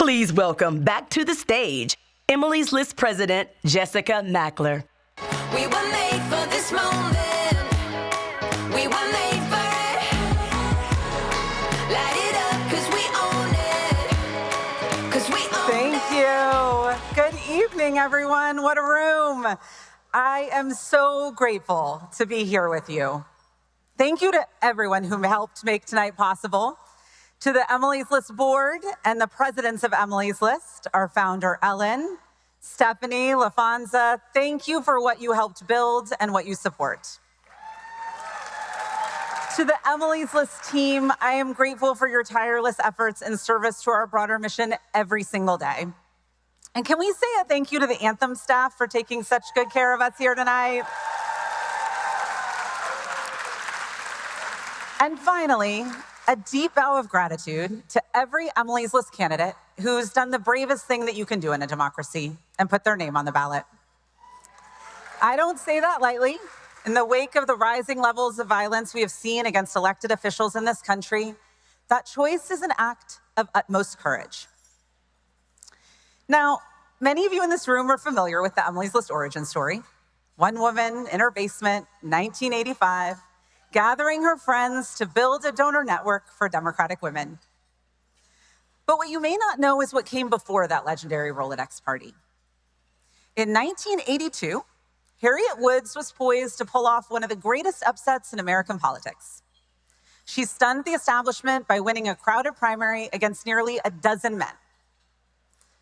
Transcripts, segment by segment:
Please welcome back to the stage, Emily's List President, Jessica Mackler. We were made for this moment. We were made for it. Light it up, 'cause we own it. 'Cause we own it. Thank you. Good evening, everyone. What a room. I am so grateful to be here with you. Thank you to everyone who helped make tonight possible. To the Emily's List board and the presidents of Emily's List, our founder, Ellen, Stephanie, LaFonza, thank you for what you helped build and what you support. To the Emily's List team, I am grateful for your tireless efforts in service to our broader mission every single day. And can we say a thank you to the Anthem staff for taking such good care of us here tonight? And finally, a deep bow of gratitude to every Emily's List candidate who's done the bravest thing that you can do in a democracy and put their name on the ballot. I don't say that lightly. In the wake of the rising levels of violence we have seen against elected officials in this country, that choice is an act of utmost courage. Now, many of you in this room are familiar with the Emily's List origin story. One woman in her basement, 1985, gathering her friends to build a donor network for Democratic women. But what you may not know is what came before that legendary Rolodex party. In 1982, Harriet Woods was poised to pull off one of the greatest upsets in American politics. She stunned the establishment by winning a crowded primary against nearly a dozen men.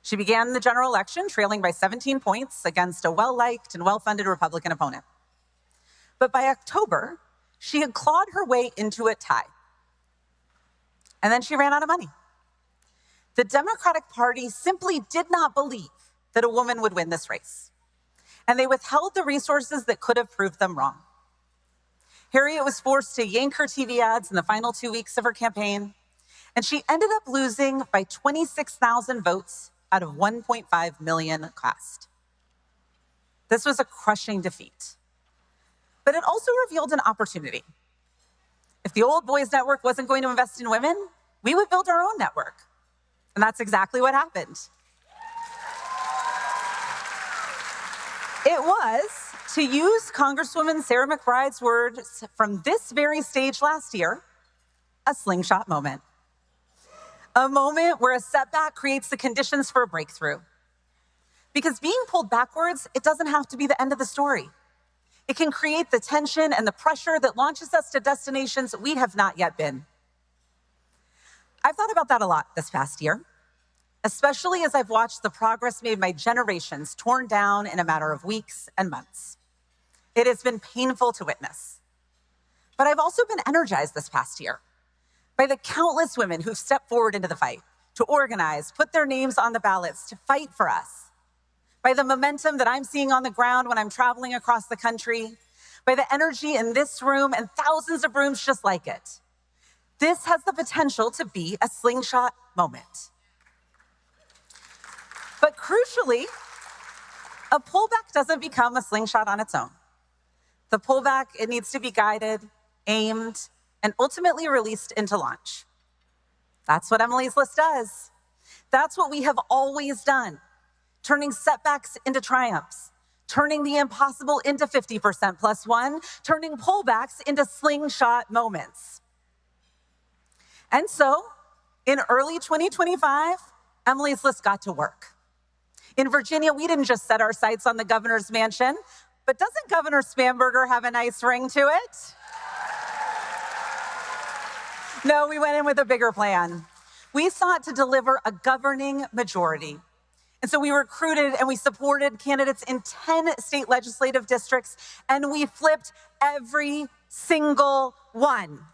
She began the general election trailing by 17 points against a well-liked and well-funded Republican opponent. But by October, she had clawed her way into a tie. And then she ran out of money. The Democratic Party simply did not believe that a woman would win this race. And they withheld the resources that could have proved them wrong. Harriet was forced to yank her TV ads in the final 2 weeks of her campaign, and she ended up losing by 26,000 votes out of 1.5 million cast. This was a crushing defeat. But it also revealed an opportunity. If the old boys network wasn't going to invest in women, we would build our own network. And that's exactly what happened. It was, to use Congresswoman Sarah McBride's words from this very stage last year, a slingshot moment. A moment where a setback creates the conditions for a breakthrough. Because being pulled backwards, it doesn't have to be the end of the story. It can create the tension and the pressure that launches us to destinations we have not yet been. I've thought about that a lot this past year, especially as I've watched the progress made by generations torn down in a matter of weeks and months. It has been painful to witness. But I've also been energized this past year by the countless women who've stepped forward into the fight, to organize, put their names on the ballots, to fight for us. By the momentum that I'm seeing on the ground when I'm traveling across the country, by the energy in this room and thousands of rooms just like it. This has the potential to be a slingshot moment. But crucially, a pullback doesn't become a slingshot on its own. The pullback, it needs to be guided, aimed, and ultimately released into launch. That's what Emily's List does. That's what we have always done. Turning setbacks into triumphs, turning the impossible into 50% plus one, turning pullbacks into slingshot moments. And so, in early 2025, Emily's List got to work. In Virginia, we didn't just set our sights on the governor's mansion, but doesn't Governor Spamberger have a nice ring to it? No, we went in with a bigger plan. We sought to deliver a governing majority. And so we recruited and we supported candidates in 10 state legislative districts, and we flipped every single one.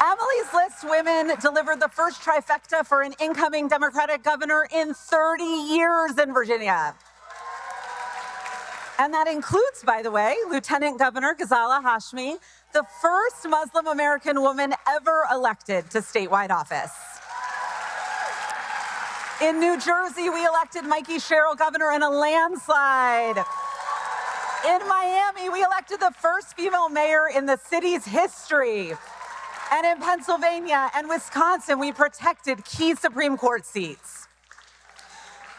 Emily's List women delivered the first trifecta for an incoming Democratic governor in 30 years in Virginia. And that includes, by the way, Lieutenant Governor Ghazala Hashmi, the first Muslim American woman ever elected to statewide office. In New Jersey, we elected Mikey Sherrill governor in a landslide. In Miami, we elected the first female mayor in the city's history. And in Pennsylvania and Wisconsin, we protected key Supreme Court seats.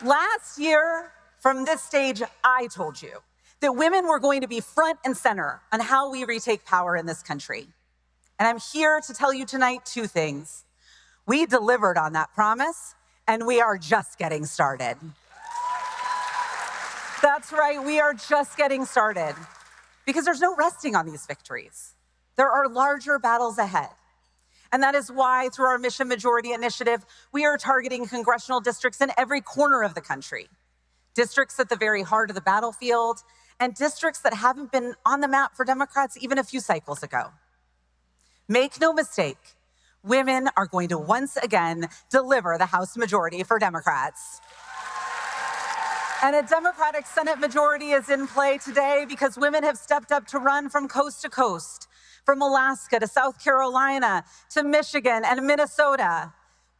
Last year, from this stage, I told you that women were going to be front and center on how we retake power in this country. And I'm here to tell you tonight two things. We delivered on that promise, and we are just getting started. That's right, we are just getting started. Because there's no resting on these victories. There are larger battles ahead. And that is why, through our Mission Majority Initiative, we are targeting congressional districts in every corner of the country. Districts at the very heart of the battlefield, and districts that haven't been on the map for Democrats even a few cycles ago. Make no mistake, women are going to once again deliver the House majority for Democrats. And a Democratic Senate majority is in play today because women have stepped up to run from coast to coast, from Alaska to South Carolina to Michigan and Minnesota.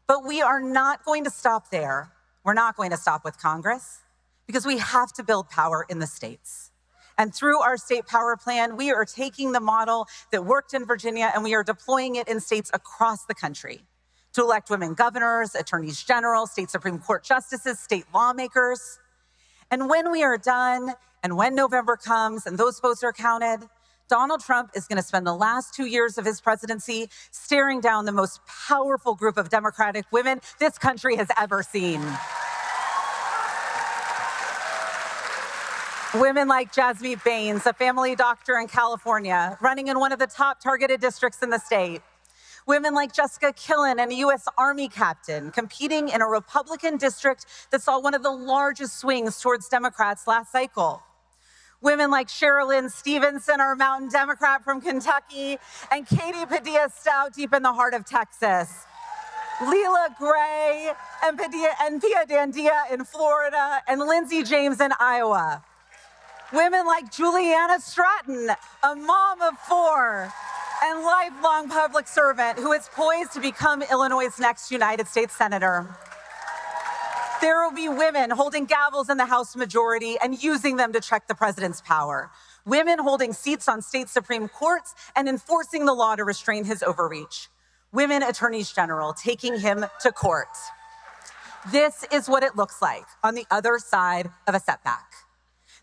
But we are not going to stop there. We're not going to stop with Congress because we have to build power in the states. And through our state power plan, we are taking the model that worked in Virginia and we are deploying it in states across the country to elect women governors, attorneys general, state Supreme Court justices, state lawmakers. And when we are done, and when November comes and those votes are counted, Donald Trump is going to spend the last 2 years of his presidency staring down the most powerful group of Democratic women this country has ever seen. Women like Jasmine Baines, a family doctor in California, running in one of the top targeted districts in the state. Women like Jessica Killen, an U.S. Army captain, competing in a Republican district that saw one of the largest swings towards Democrats last cycle. Women like Sherilyn Stevenson, our mountain Democrat from Kentucky, and Katie Padilla-Stout deep in the heart of Texas. Leela Gray and Pia Dandia in Florida, and Lindsey James in Iowa. Women like Juliana Stratton, a mom of 4, and lifelong public servant who is poised to become Illinois' next United States Senator. There will be women holding gavels in the House majority and using them to check the president's power. Women holding seats on state Supreme Courts and enforcing the law to restrain his overreach. Women attorneys general taking him to court. This is what it looks like on the other side of a setback.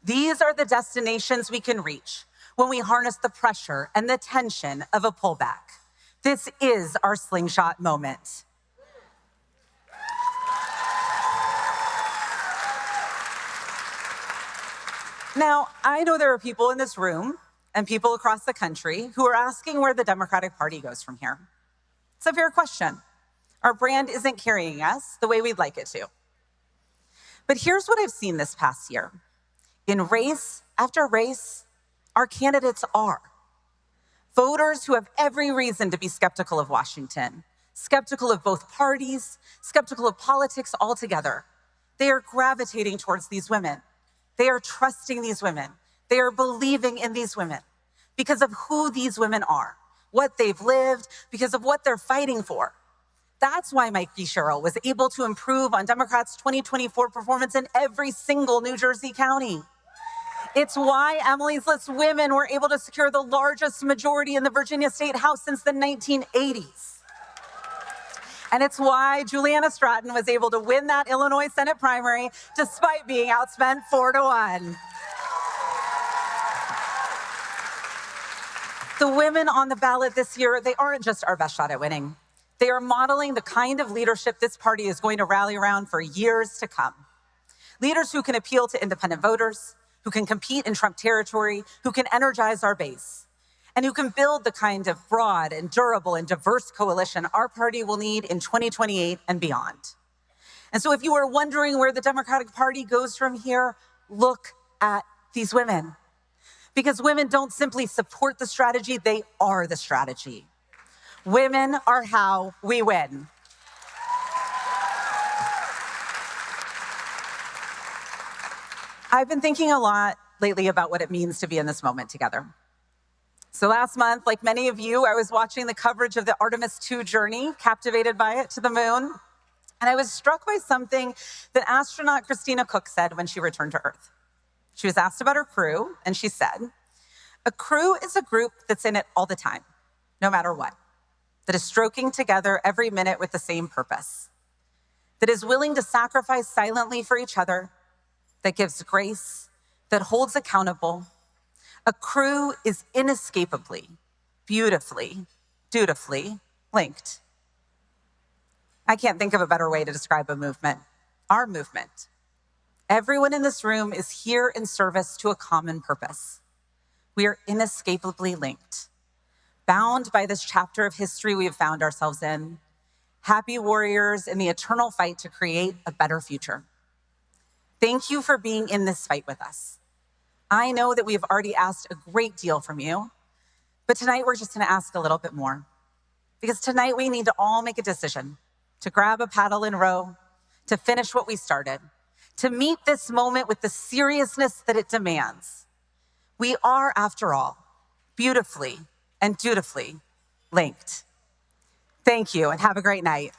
These are the destinations we can reach when we harness the pressure and the tension of a pullback. This is our slingshot moment. Now, I know there are people in this room and people across the country who are asking where the Democratic Party goes from here. It's a fair question. Our brand isn't carrying us the way we'd like it to. But here's what I've seen this past year. In race after race, our candidates are voters who have every reason to be skeptical of Washington, skeptical of both parties, skeptical of politics altogether. They are gravitating towards these women. They are trusting these women. They are believing in these women because of who these women are, what they've lived, because of what they're fighting for. That's why Mike Sherrill was able to improve on Democrats' 2024 performance in every single New Jersey county. It's why Emily's List women were able to secure the largest majority in the Virginia State House since the 1980s. And it's why Juliana Stratton was able to win that Illinois Senate primary despite being outspent 4-1. The women on the ballot this year, they aren't just our best shot at winning. They are modeling the kind of leadership this party is going to rally around for years to come. Leaders who can appeal to independent voters, who can compete in Trump territory, who can energize our base, and who can build the kind of broad and durable and diverse coalition our party will need in 2028 and beyond. And so if you are wondering where the Democratic Party goes from here, look at these women. Because women don't simply support the strategy, they are the strategy. Women are how we win. I've been thinking a lot lately about what it means to be in this moment together. So last month, like many of you, I was watching the coverage of the Artemis II journey, captivated by it, to the moon. And I was struck by something that astronaut Christina Koch said when she returned to Earth. She was asked about her crew, and she said, "A crew is a group that's in it all the time, no matter what. that is stroking together every minute with the same purpose, that is willing to sacrifice silently for each other, that gives grace, that holds accountable. A crew is inescapably, beautifully, dutifully linked. I can't think of a better way to describe a movement. Our movement. Everyone in this room is here in service to a common purpose. We are inescapably linked, bound by this chapter of history we have found ourselves in, happy warriors in the eternal fight to create a better future. Thank you for being in this fight with us. I know that we have already asked a great deal from you, but tonight we're just going to ask a little bit more. Because tonight we need to all make a decision to grab a paddle and row, to finish what we started, to meet this moment with the seriousness that it demands. We are, after all, beautifully and dutifully linked. Thank you, and have a great night.